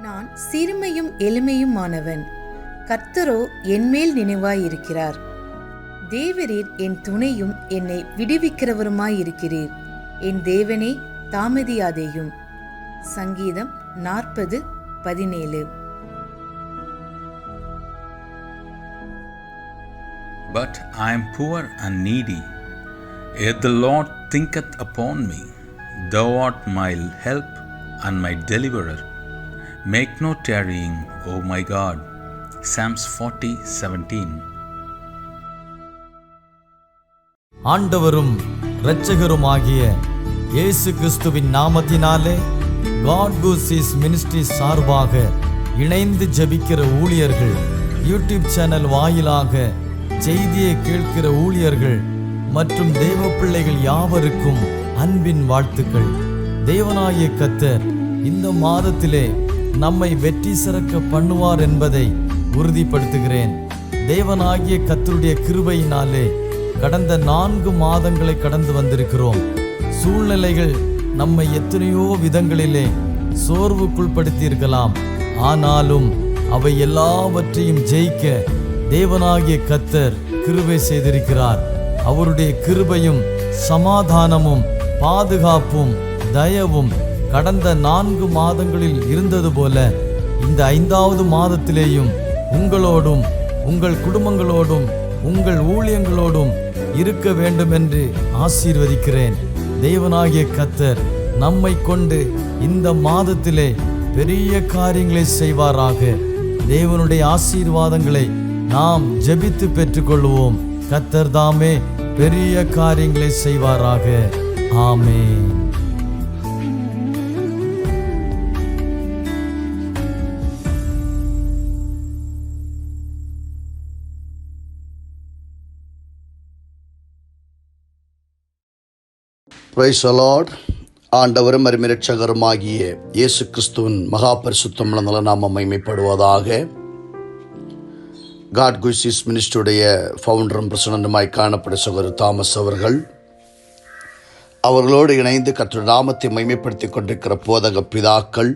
நான் சிறுமையும் எளிமையுமானவன், கர்த்தரோ என்மேல் நினைவாயிருக்கிறார். தேவரீர் என் துணையும் என்னை விடுவிக்கிறவருமாயிருக்கிறீர். என் தேவனே, தாமதியாதேயும். சங்கீதம் 40:17. But I am poor and needy, yet the Lord thinketh upon me. Thou art my help and my deliverer. Make no tarrying, O my God. Psalms 40:17. ஆண்டவரும் இரட்சகருமாகிய இயேசு கிறிஸ்துவின் நாமத்தினாலே God Gooses மினிஸ்ட்ரி சார்பாக இணைந்து ஜெபிக்கிற ஊழியர்கள், யூடியூப் சேனல் வாயிலாக செய்தியை கேட்கிற ஊழியர்கள் மற்றும் தேவ பிள்ளைகள் யாவருக்கும் அன்பின் வாழ்த்துக்கள். தேவனாகிய கர்த்தர் இந்த மாதத்திலே நம்மை வெற்றி சிறக்க பண்ணுவார் என்பதை உறுதிப்படுத்துகிறேன். தேவனாகிய கர்த்தருடைய கிருபையினாலே கடந்த 4 மாதங்களை கடந்து வந்திருக்கிறோம். சூழ்நிலைகள் நம்மை எத்தனையோ விதங்களிலே சோர்வுக்குள்படுத்தி இருக்கலாம். ஆனாலும் அவை எல்லாவற்றையும் ஜெயிக்க தேவனாகிய கர்த்தர் கிருபை செய்திருக்கிறார். அவருடைய கிருபையும் சமாதானமும் பாதுகாப்பும் தயவும் கடந்த 4 மாதங்களில் இருந்தது போல இந்த 5வது மாதத்திலேயும் உங்களோடும் உங்கள் குடும்பங்களோடும் உங்கள் ஊழியங்களோடும் இருக்க வேண்டும் என்று ஆசீர்வதிக்கிறேன். தேவனாகிய கர்த்தர் நம்மை கொண்டு இந்த மாதத்திலே பெரிய காரியங்களை செய்வாராக. தேவனுடைய ஆசீர்வாதங்களை நாம் ஜெபித்து பெற்றுக்கொள்வோம். கர்த்தர் தாமே பெரிய காரியங்களை செய்வாராக. ஆமென். Praise the lord. ஆண்டவரும் இரட்சகருமாகிய இயேசு கிறிஸ்துவின் மகா பரிசுத்தமுள்ள நல்ல நாமம் மகிமைப்படுவதாக. God Gooses மினிஸ்ட்ரியுடைய ஃபவுண்டரும் பிரசிடண்டுமாய் காணப்படும் சகோதரர் தாமஸ் அவர்களோடு இணைந்து கர்த்தருடைய நாமத்தை மகிமைப்படுத்தி கொண்டிருக்கிற போதக பிதாக்கள்,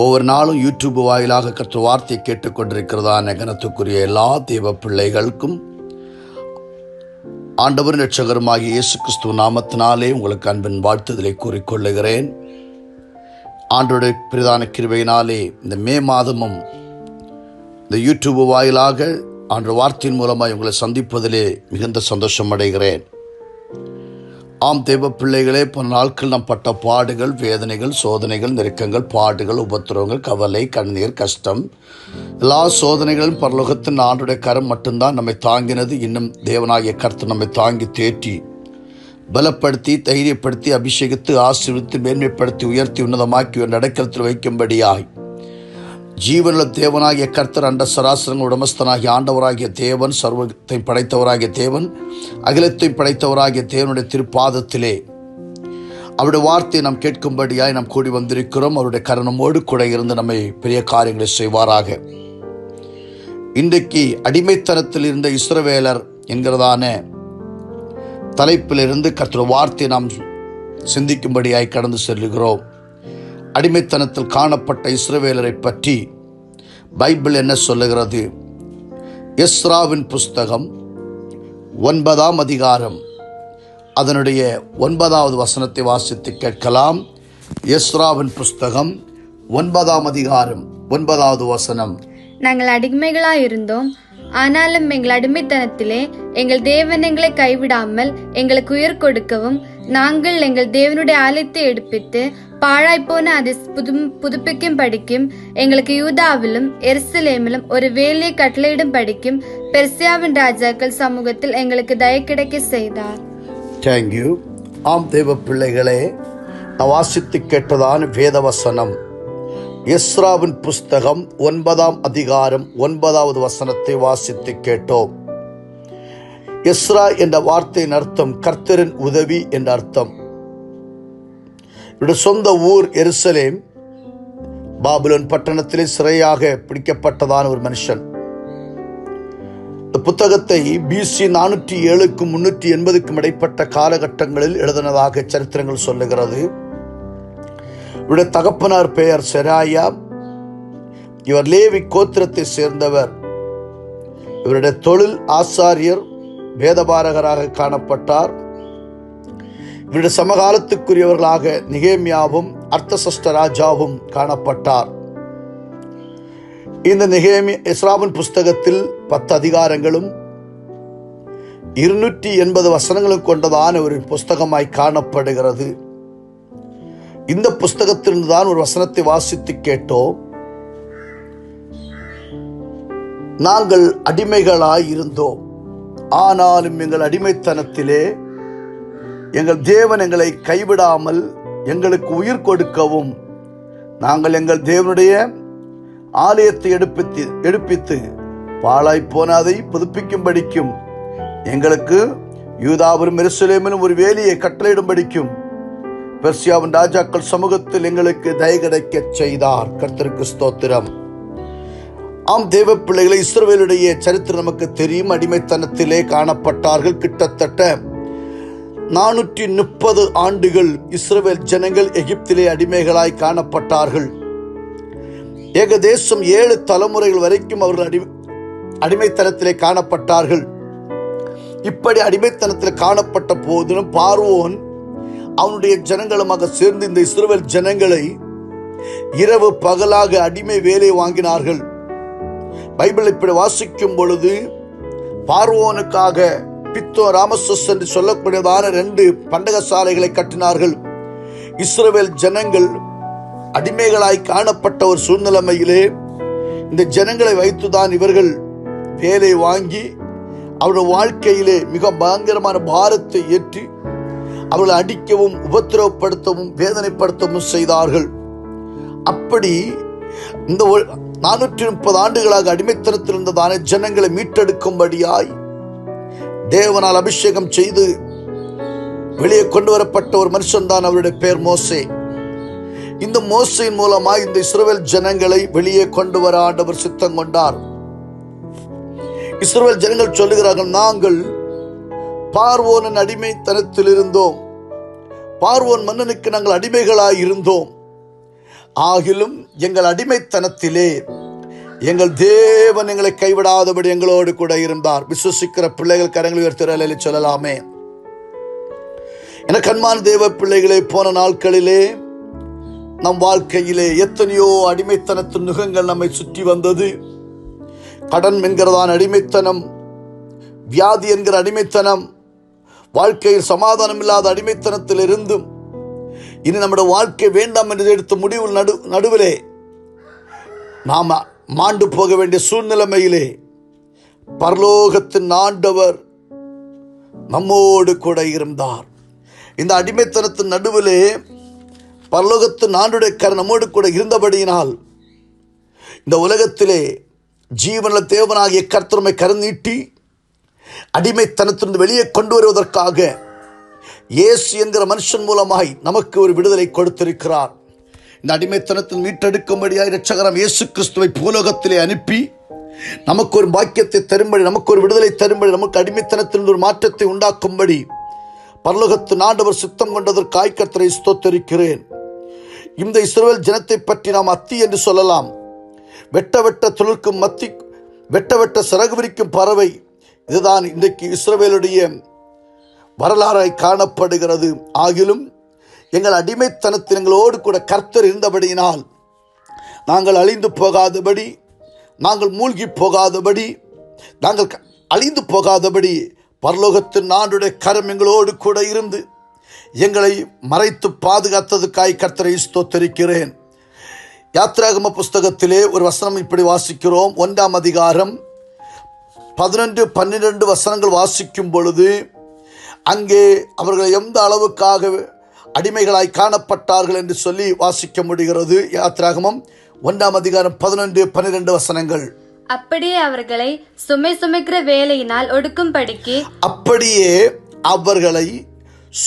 ஒவ்வொரு நாளும் யூடியூப் வாயிலாக கர்த்தர் வார்த்தையை கேட்டுக்கொண்டிருக்கிறதான கனத்துக்குரிய எல்லா தேவ பிள்ளைகளுக்கும் ஆண்டவர் இரட்சகருமாகிய இயேசு கிறிஸ்துவ நாமத்தினாலே உங்களுக்கு அன்பின் வாழ்த்துதலை கூறிக்கொள்ளுகிறேன். ஆண்டவருடைய பிரதான கிருபையினாலே இந்த மே மாதமும் இந்த யூடியூப் வாயிலாக ஆண்டவர் வார்த்தையின் மூலமாக உங்களை சந்திப்பதிலே மிகுந்த சந்தோஷம் அடைகிறேன். ஆம் தேவ பிள்ளைகளே, போன நாட்கள் நாம் பட்ட பாடுகள், வேதனைகள், சோதனைகள், நெருக்கங்கள், பாடுகள், உபத்திரவங்கள், கவலை, கண்ணீர், கஷ்டம், எல்லா சோதனைகளும் பரலோகத்தின் ஆண்டுடைய கரம் மட்டும்தான் நம்மை தாங்கினது. இன்னும் தேவனாகிய கர்த்தர் நம்மை தாங்கி தேற்றி பலப்படுத்தி தைரியப்படுத்தி அபிஷேகித்து ஆசீர்வதித்து மேன்மைப்படுத்தி உயர்த்தி உன்னதமாக்கி ஒரு நடக்கத்தில் வைக்கும்படியாய் ஜீவனுள்ள தேவனாகிய கர்த்தர், அண்ட சராசரங்கள் உடமஸ்தனாகிய ஆண்டவராகிய தேவன், சர்வத்தை படைத்தவராகிய தேவன், அகிலத்தை படைத்தவராகிய தேவனுடைய திருப்பாதத்திலே அவருடைய வார்த்தையை நாம் கேட்கும்படியாய் நாம் கூடி வந்திருக்கிறோம். அவருடைய கரணமோடு கூட இருந்து நம்மை பெரிய காரியங்களை செய்வாராக. இன்றைக்கு அடிமைத்தனத்தில் இருந்த இஸ்ரவேலர் என்கிறதான தலைப்பிலிருந்து கர்த்தருடைய வார்த்தையை நாம் சிந்திக்கும்படியாய் கடந்து செல்கிறோம். அடிமைத்தனத்தில் காணப்பட்ட இஸ்ரவேலரை பற்றி பைபிள் என்ன சொல்லுகிறது? எஸ்ராவின் புஸ்தகம் 9ஆம் அதிகாரம் அதனுடைய 9வது வசனத்தை வாசித்து கேட்கலாம். எஸ்ராவின் புஸ்தகம் 9ஆம் அதிகாரம் 9வது வசனம். நாங்கள் அடிமைகளாயிருந்தோம், ஆனாலும் எங்கள் அடிமைத்தனத்திலே எங்கள் தேவன் எங்களை கைவிடாமல் எங்களுக்கு உயிர் கொடுக்கவும், நாங்கள் எங்கள் தேவனுடைய ஆலயத்தை எடுப்பித்து பாழாய்ப்போன அதை புதுப்பிக்கும் படிக்கும் எங்களுக்கு யூதாவிலும் எருசலேமிலும் ஒரு வேலையை கட்டளையிடும் படிக்கும் பெர்சியாவின் ராஜாக்கள் சமூகத்தில் எங்களுக்கு தயை கிடைக்க செய்தார். தேங்க்யூ. ஆம் தேவ பிள்ளைகளே, வாசித்து கேட்டதான வேதவசனம் எஸ்ராவின் புஸ்தகம் 9ஆம் அதிகாரம் 9வது வசனத்தை வாசித்து கேட்டோம். எஸ்ரா என்ற வார்த்தையின் அர்த்தம் கர்த்தரின் உதவி என்ற அர்த்தம். இவருடைய சொந்த ஊர் எருசலேம். பாபிலோன் பட்டணத்திலே சிறையாக பிடிக்கப்பட்டதான ஒரு மனுஷன். இந்த புத்தகத்தை BC 407க்கும் 380க்கும் இடைப்பட்ட காலகட்டங்களில் எழுதினதாக சரித்திரங்கள் சொல்லுகிறது. இவருடைய தகப்பனார் பெயர் செராயா. இவர் லேவி கோத்திரத்தை சேர்ந்தவர். இவருடைய தொழில் ஆசாரியர், வேதபாரகராக காணப்பட்டார். இவருடைய சமகாலத்துக்குரியவர்களாக நெகேமியாவும் அர்த்தசஷ்ட ராஜாவும் காணப்பட்டார். இந்த எஸ்ராவின் புஸ்தகத்தில் 10 அதிகாரங்களும் 280 வசனங்களும் கொண்டதான ஒரு புஸ்தகமாய் காணப்படுகிறது. இந்த புஸ்தகத்திலிருந்து தான் ஒரு வசனத்தை வாசித்து கேட்டோம். நாங்கள் அடிமைகளாய் இருந்தோம், ஆனாலும் எங்கள் அடிமைத்தனத்திலே எங்கள் தேவன் எங்களை கைவிடாமல் எங்களுக்கு உயிர் கொடுக்கவும் நாங்கள் எங்கள் தேவனுடைய ஆலயத்தை எடுப்பித்து பாழாய் போன அதை புதுப்பிக்கும்படிக்கும் எங்களுக்கு யூதாவிலும் எருசலேமிலும் ஒரு வேலியை கட்டளையிடும்படிக்கும் பெர்சியாவின் ராஜாக்கள் சமூகத்தில் எங்களுக்கு தயை கிடைக்க செய்தார். கர்த்தருக்கு ஸ்தோத்திரம். ஆம் தேவ பிள்ளைகளை, இஸ்ரவேலுடைய சரித்திரம் நமக்கு தெரியும். அடிமைத்தனத்திலே காணப்பட்டார்கள். கிட்டத்தட்ட 430 ஆண்டுகள் இஸ்ரவேல் ஜனங்கள் எகிப்திலே அடிமைகளாய் காணப்பட்டார்கள். ஏகதேசம் 7 தலைமுறைகள் வரைக்கும் அவர்கள் அடிமைத்தனத்திலே காணப்பட்டார்கள். இப்படி அடிமைத்தனத்தில் காணப்பட்ட போதிலும் பார்வோன் அவனுடைய ஜனங்களுமாக சேர்ந்து இந்த இஸ்ரவேல் ஜனங்களை இரவு பகலாக அடிமை வேலை வாங்கினார்கள். பைபிள் இப்படி வாசிக்கும் பொழுது பார்வோனுக்காக பித்தோ ராமசஸ் என்று சொல்லக்கூடியதான 2 பண்டகசாலைகளை கட்டினார்கள். இஸ்ரவேல் ஜனங்கள் அடிமைகளாய் காணப்பட்ட ஒரு சூழ்நிலைமையிலே இந்த ஜனங்களை வைத்துதான் இவர்கள் வேலை வாங்கி அவருடைய வாழ்க்கையிலே மிக பயங்கரமான பாரத்தை ஏற்றி அவர்களை அடிக்கவும் உபத்திரவப்படுத்தவும் வேதனைப்படுத்தவும் செய்தார்கள். அப்படி இந்த 430 ஆண்டுகளாக அடிமைத்தனத்தில் இருந்ததான ஜனங்களை மீட்டெடுக்கும்படியாய் தேவனால் அபிஷேகம் செய்து வெளியே கொண்டு வரப்பட்ட ஒரு மனுஷன் தான், அவருடைய பெயர் மோசே. இந்த மோசையின் மூலமாய் இந்த இஸ்ரவேல் ஜனங்களை வெளியே கொண்டு வர ஆண்டவர் சித்தம் கொண்டார். இஸ்ரவேல் ஜனங்கள் சொல்லுகிறார்கள், நாங்கள் பார்வோனின் அடிமைத்தனத்தில் இருந்தோம், பார்வோன் மன்னனுக்கு நாங்கள் அடிமைகளாய் இருந்தோம். ஆகிலும் எங்கள் அடிமைத்தனத்திலே எங்கள் தேவன் எங்களை கைவிடாதபடி எங்களோடு கூட இருந்தார். விசுவசிக்கிற பிள்ளைகள் கரங்களை உயர்த்தி சொல்லலாமே. என கண்மான தேவ பிள்ளைகளே, போன நாட்களிலே நம் வாழ்க்கையிலே எத்தனையோ அடிமைத்தனத்தின் நுகங்கள் நம்மை சுற்றி வந்தது. கடன் என்கிறதான அடிமைத்தனம், வியாதி என்கிற அடிமைத்தனம், வாழ்க்கையில் சமாதானம் இல்லாத அடிமைத்தனத்தில் இருந்தும் இனி நம்முடைய வாழ்க்கை வேண்டாம் என்று எடுத்த முடிவு நடுவிலே நாம் மாண்டு போக வேண்டிய சூழ்நிலைமையிலே பரலோகத்தின் ஆண்டவர் நம்மோடு கூட இருந்தார். இந்த அடிமைத்தனத்தின் நடுவிலே பரலோகத்தின் ஆண்டுடைய கரம் நம்மோடு கூட இருந்தபடியினால் இந்த உலகத்திலே ஜீவனுள்ள தேவனாகிய கர்த்தர் கருநீட்டி அடிமைத்தனத்திலிருந்து வெளியே கொண்டு வருவதற்காக இயேசு என்கிற மனுஷன் மூலமாய் நமக்கு ஒரு விடுதலை கொடுத்திருக்கிறார். இந்த அடிமைத்தனத்தில் மீட்டெடுக்கும்படியாய் இரட்சகராம் இயேசு கிறிஸ்துவை பூலோகத்திலே அனுப்பி நமக்கு ஒரு பாக்கியத்தை தரும்படி, நமக்கு ஒரு விடுதலை தரும்படி, நமக்கு அடிமைத்தனத்திலிருந்து ஒரு மாற்றத்தை உண்டாக்கும்படி பரலோகத்தின் ஆண்டவர் சித்தம் கொண்டதற்காய் கர்த்தரை ஸ்தோத்திரிக்கிறேன். இந்த இஸ்ரவேல் ஜனத்தை பற்றி நாம் அத்தி என்று சொல்லலாம். வெட்ட துளிர்க்கும் மத்தி, வெட்ட சிறகு விரிக்கும் பறவை, இதுதான் இன்றைக்கு இஸ்ரவேலுடைய வரலாறாய் காணப்படுகிறது. ஆகிலும் எங்கள் அடிமைத்தனத்தில் எங்களோடு கூட கர்த்தர் இருந்தபடியினால் நாங்கள் அழிந்து போகாதபடி, நாங்கள் மூழ்கி போகாதபடி, நாங்கள் அழிந்து போகாதபடி பரலோகத்தின் ஆண்டுடைய கரம் எங்களோடு கூட இருந்து எங்களை மறைத்து பாதுகாத்ததுக்காய் கர்த்தரை ஸ்தோத்திரிக்கிறேன். யாத்திராகம புஸ்தகத்திலே ஒரு வசனம் இப்படி வாசிக்கிறோம். 1ஆம் அதிகாரம் 11-12 வசனங்கள் வாசிக்கும் பொழுது அங்கே அவர்கள் எந்த அளவுக்காக அடிமைகளாய் காணப்பட்டார்கள் என்று சொல்லி வாசிக்க முடிகிறது. யாத்திராகமம் 1ஆம் அதிகாரம் 11-12 வசனங்கள். அப்படியே அவர்களை சுமை சுமக்கிற வேலையினால் ஒடுக்கும்படிக்கு, அப்படியே அவர்களை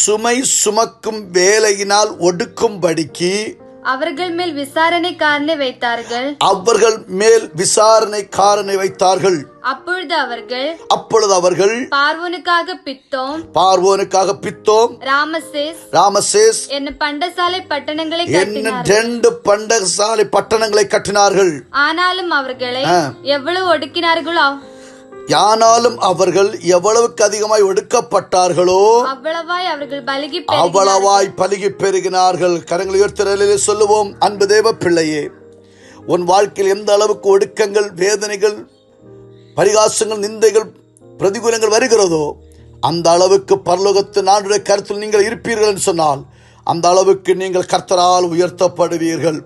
சுமை சுமக்கும் வேலையினால் ஒடுக்கும்படிக்கு அவர்கள் மேல் விசாரணைக்காரனை வைத்தார்கள். அவர்கள் மேல் விசாரணைக்காரனை வைத்தார்கள். அப்பொழுது அவர்கள் பார்வோனுக்காக பித்தோம், ராமசேஸ் என்னும் பண்டசாலை பட்டணங்களை கட்டினார்கள். ஆனாலும் அவர்களை எவ்வளவு ஒடுக்கினார்களோ, யானாலும் அவர்கள் எவ்வளவுக்கு அதிகமாய் ஒடுக்கப்பட்டார்களோ அவ்வளவாய் பலுகி பெருகினார்கள். கரங்களை உயர்த்தி சொல்லுவோம். அன்பு தேவ பிள்ளையே, உன் வாழ்க்கையில் எந்த அளவுக்கு ஒடுக்கங்கள், வேதனைகள், பரிகாசங்கள், நிந்தைகள், பிரதிகூலங்கள் வருகிறதோ அந்த அளவுக்கு பரலோகத்து நாடுடைய கருத்தில் நீங்கள் இருப்பீர்கள் என்று சொன்னால் அந்த அளவுக்கு நீங்கள் கர்த்தரால் உயர்த்தப்படுவீர்கள்.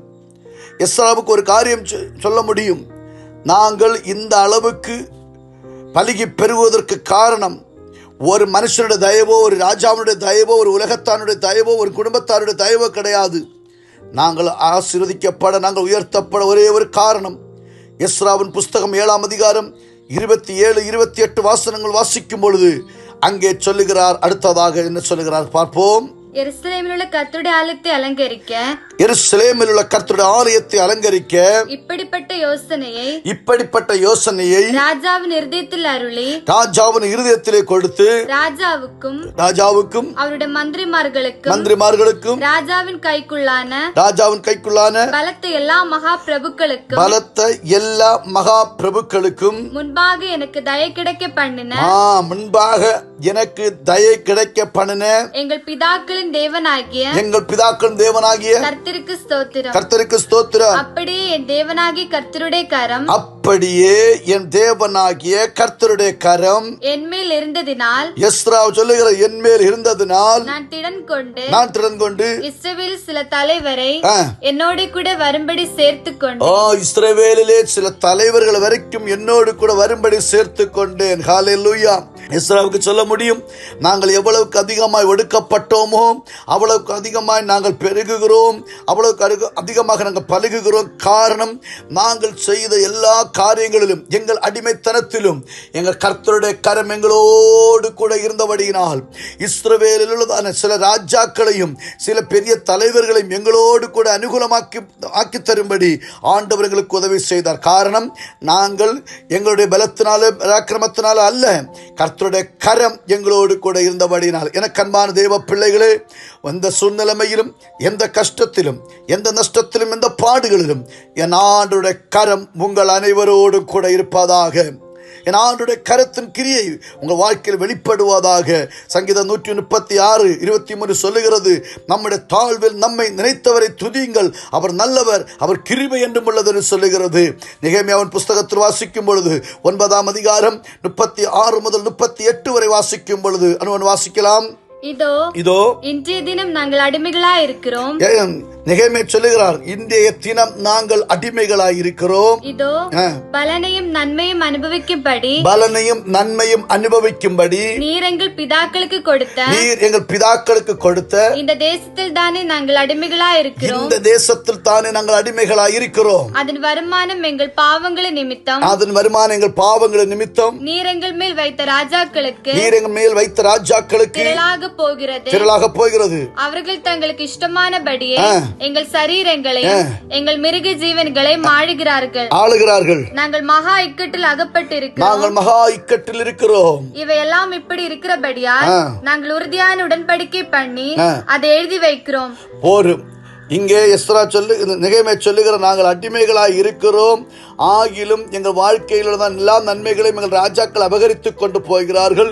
எஸ்ராவுக்கு ஒரு காரியம் சொல்ல முடியும். நாங்கள் இந்த அளவுக்கு பலுகி பெருகுவதற்கு காரணம் ஒரு மனுஷனுடைய தயவோ, ஒரு ராஜாவுடைய தயவோ, ஒரு உலகத்தானுடைய தயவோ, ஒரு குடும்பத்தாருடைய தயவோ கிடையாது. நாங்கள் ஆசீர்வதிக்கப்பட, நாங்கள் உயர்த்தப்பட ஒரே ஒரு காரணம். எஸ்ராவின் புஸ்தகம் 7ஆம் அதிகாரம் 27, 28 வாசனங்கள் வாசிக்கும் பொழுது அங்கே சொல்லுகிறார். அடுத்ததாக என்ன சொல்லுகிறார் பார்ப்போம். எருசலேமில் உள்ள கர்த்தருடைய ஆலயத்தை அலங்கரிக்க இப்படிப்பட்ட யோசனையை ராஜாவின் இருதயத்திலே கொடுத்து ராஜாவுக்கும் அவருடைய மந்திரிமார்களுக்கும் ராஜாவின் கைக்குள்ளான பலத்த எல்லா மகா பிரபுக்களுக்கும் முன்பாக எனக்கு எனக்கு தயை கிடைக்க பண்ணின எங்கள் பிதாக்களின் தேவனாகிய கர்த்தருக்கு ஸ்தோத்திரம். அப்படியே என் தேவனாகிய கர்த்தருடைய கரம் என்மேல் இருந்ததினால், எஸ்ரா சொல்லுகிற என்மேல் இருந்ததினால் நான் திடன் கொண்டு இஸ்ரவேலில் சில தலைவரை என்னோட கூட வரும்படி சேர்த்துக் கொண்டேன். இஸ்ரவேலிலே சில தலைவர்கள் வரைக்கும் என்னோடு கூட வரும்படி சேர்த்துக் கொண்டேன். ஹல்லேலூயா. எஸ்ராவுக்கு சொல்ல முடியும், நாங்கள் எவ்வளவுக்கு அதிகமாய் ஒடுக்கப்பட்டோமோ அவ்வளவுக்கு அதிகமாய் நாங்கள் பெருகுகிறோம், அவ்வளவுக்கு அதிகமாக நாங்கள் பழுகுகிறோம். காரணம், நாங்கள் செய்த எல்லா காரியங்களிலும், எங்கள் அடிமைத்தனத்திலும் எங்கள் கர்த்தருடைய கரம் எங்களோடு கூட இருந்தபடியினால் இஸ்ரவேலில் உள்ளதான சில ராஜாக்களையும் சில பெரிய தலைவர்களையும் எங்களோடு கூட அனுகூலமாக்கி தரும்படி ஆண்டவர் எங்களுக்கு உதவி செய்தார். காரணம், நாங்கள் எங்களுடைய பலத்தினால பராக்கிரமத்தினால அல்ல, கர்த்தருடைய கரம் எங்களோடு கூட இருந்தபடியினால். எனக்கு அன்பான தேவ பிள்ளைகளே, எந்த சூழ்நிலைமையிலும், எந்த கஷ்டத்திலும், எந்த நஷ்டத்திலும், எந்த பாடுகளிலும் என் ஆண்டவருடைய கரம் உங்கள் அனைவரோடு கூட இருப்பதாக. என் ஆண்டவருடைய கரத்தின் கிரியை உங்கள் வாழ்க்கையில் வெளிப்படுவதாக. சங்கீதம் 136, 23 சொல்லுகிறது, நம்முடைய தாழ்வில் நம்மை நினைத்தவரை துதியுங்கள், அவர் நல்லவர், அவர் கிருபை என்றும் உள்ளது என்று சொல்லுகிறது. நெகேமியாவின் புஸ்தகத்தில் வாசிக்கும் பொழுது 9ஆம் அதிகாரம் 36 முதல் 38 வரை வாசிக்கும் பொழுது வாசிக்கலாம். இதோ இன்றைய தினம் நாங்கள் அடிமைகளாய் இருக்கிறோம். நெகேமியா சொல்லுகிறார், இன்றைய தினம் நாங்கள் அடிமைகளாய் இருக்கிறோம். இதோ பலனையும் நன்மையும் அனுபவிக்கும்படி நீர் எங்கள் பிதாக்களுக்கு கொடுத்த இந்த தேசத்தில் தானே நாங்கள் அடிமைகளாய் இருக்கிறோம். அதன் வருமானம் எங்கள் பாவங்களின் நிமித்தம் நீர் எங்கள் மேல் வைத்த ராஜாக்களுக்கு திரளாக போகிறது. அவர்கள் தங்களுக்கு இஷ்டமானபடியே எங்கள் சரீரங்களையும் எங்கள் மிருக ஜீவன்களை ஆளுகிறார்கள். நாங்கள் மகா இக்கட்டில் இருக்கிறோம். இவையெல்லாம் இப்படி இருக்கிறபடியால் நாங்கள் உறுதியான உடன்படிக்கை பண்ணி அதை எழுதி வைக்கிறோம். இங்கே எஸ்ரா நெகேமியா சொல்லுகிற, நாங்கள் அடிமைகளாய் இருக்கிறோம், ஆகிலும் எங்கள் வாழ்க்கையில் தான் எல்லா நன்மைகளையும் எங்கள் ராஜாக்கள் அபகரித்துக் கொண்டு போகிறார்கள்.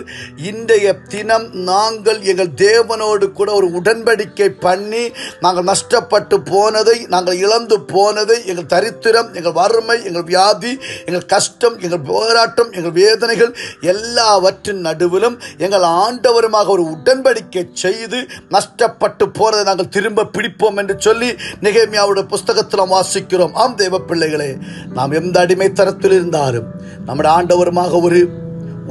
இன்றைய தினம் நாங்கள் எங்கள் தேவனோடு கூட ஒரு உடன்படிக்கை பண்ணி நாங்கள் நஷ்டப்பட்டு போனதை, நாங்கள் இழந்து போனதை, எங்கள் தரித்திரம், எங்கள் வறுமை, எங்கள் வியாதி, எங்கள் கஷ்டம், எங்கள் போராட்டம், எங்கள் வேதனைகள் எல்லாவற்றின் நடுவிலும் எங்கள் ஆண்டவருமாக ஒரு உடன்படிக்கை செய்து நஷ்டப்பட்டு போனதை நாங்கள் திரும்ப பிடிப்போம் என்று சொல்லி நெகேமியாவுடைய புஸ்தகத்தில் வாசிக்கிறோம். ஆம் தேவ பிள்ளைகளே, நாம் எந்த அடிமைத்தனத்தில் இருந்தாலும் நம்முடைய ஆண்டவருமாக ஒரு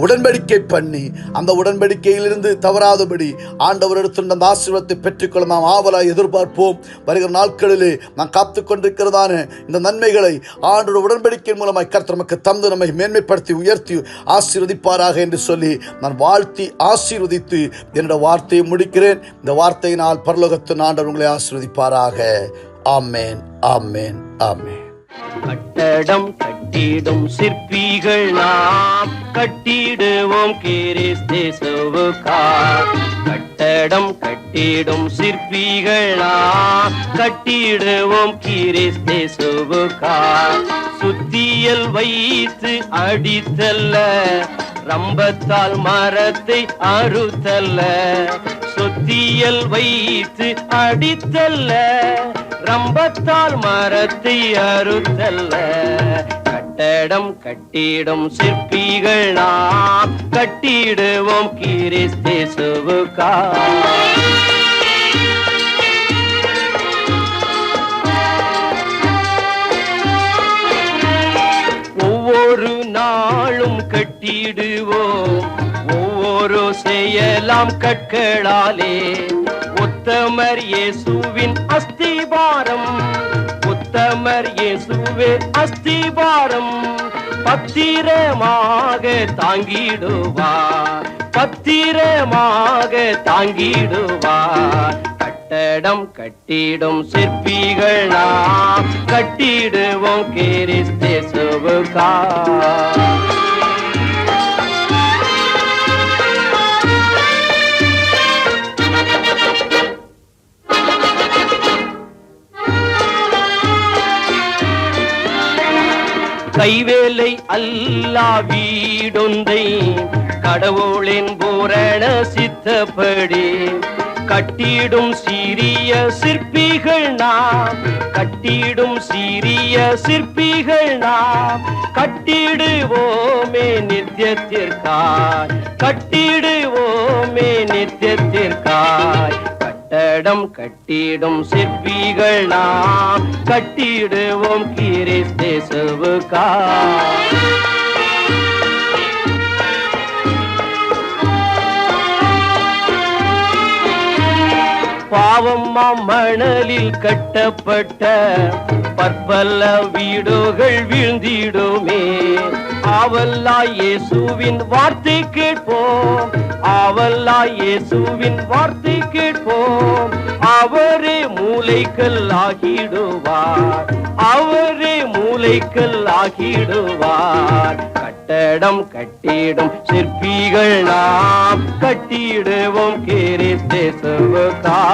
உடன்படிக்கை பண்ணி அந்த உடன்படிக்கையிலிருந்து தவறாதபடி ஆண்டவரிடத்தில் அந்த ஆசீர்வாதத்தை பெற்றுக்கொள்ள நாம் ஆவலாய் எதிர்பார்ப்போம். வருகிற நாட்களிலே நாம் காத்து கொண்டிருக்கிறதான இந்த நன்மைகளை ஆண்டோட உடன்படிக்கையின் மூலமாய் கர்த்தர் நமக்கு தந்து நம்மை மேன்மைப்படுத்தி உயர்த்தி ஆசீர்வதிப்பாராக என்று சொல்லி நான் வாழ்த்தி ஆசீர்வதித்து என்னோட வார்த்தையை முடிக்கிறேன். இந்த வார்த்தையினால் பரலோகத்தின் ஆண்டவர் உங்களை ஆசீர்வதிப்பாராக. ஆமேன், ஆமேன், ஆமேன். கட்டடம் கட்டிடும் சிற்பிகள் நாம், கட்டிடுவோம் கிறிஸ்தேசுவுக்காய். கட்டடம் கட்டிடும் சிற்பிகள் நாம், கட்டிடுவோம் கிறிஸ்தேசுவுக்காய். சுத்தியல் வைத்து அடித்தல்ல, ரம்பத்தால் மரத்தை அறுத்தல்ல. சுத்தியல் வைத்து அடித்தல்ல, ரம்பத்தால் மரத்தை அறுத்தல்ல. கட்டடம் கட்டிடும் சிற்பிகள் நாம், கட்டிடுவோம் கிறிஸ்தேசுவுக்காய். ஒவ்வொரு நாளும் கட்டிடுவோம், ஒவ்வொரு செயலாம் கற்களாலே. உத்தமர் இயேசுவின் அஸ்திபாரம், உத்தமர் இயேசுவே அஸ்திபாரம். பத்திரமாக தாங்கிடுவார், பத்திரமாக தாங்கிடுவார். கட்டடம் கட்டிடும் சிற்பிகள் நாம், கட்டிடுவோம் கிறிஸ்தேசுவுக்காய். கைவேலை அல்லா வீடொன்றை கடவுளின் பூரண சித்தப்படி கட்டிடும் சிறிய சிற்பிகள் நாம், கட்டிடும் சிறிய சிற்பிகள் நாம். கட்டிடுவோமே நித்தியத்திற்காய், கட்டிடுவோமே நித்தியத்திற்காய். கட்டடம் கட்டிடும் சிற்பிகள் நாம், கட்டிடுவோம் கிறிஸ்தேசுவுக்காய். பாவமாம் மணலில் கட்டப்பட்ட பற்பல வீடுகள் வீழ்ந்திடுமே. ஆவல்லாய் இயேசுவின் வார்த்தை கேட்போம், ஆவல்லாய் இயேசுவின் வார்த்தை கேட்போம். அவரே மூலைக்கல் ஆகிடுவார், அவரே மூலைக்கல் ஆகிடுவார். கட்டடம் கட்டிடும் சிற்பிகள் நாம், கட்டிடுவோம் கிறிஸ்தேசுவுக்காய்.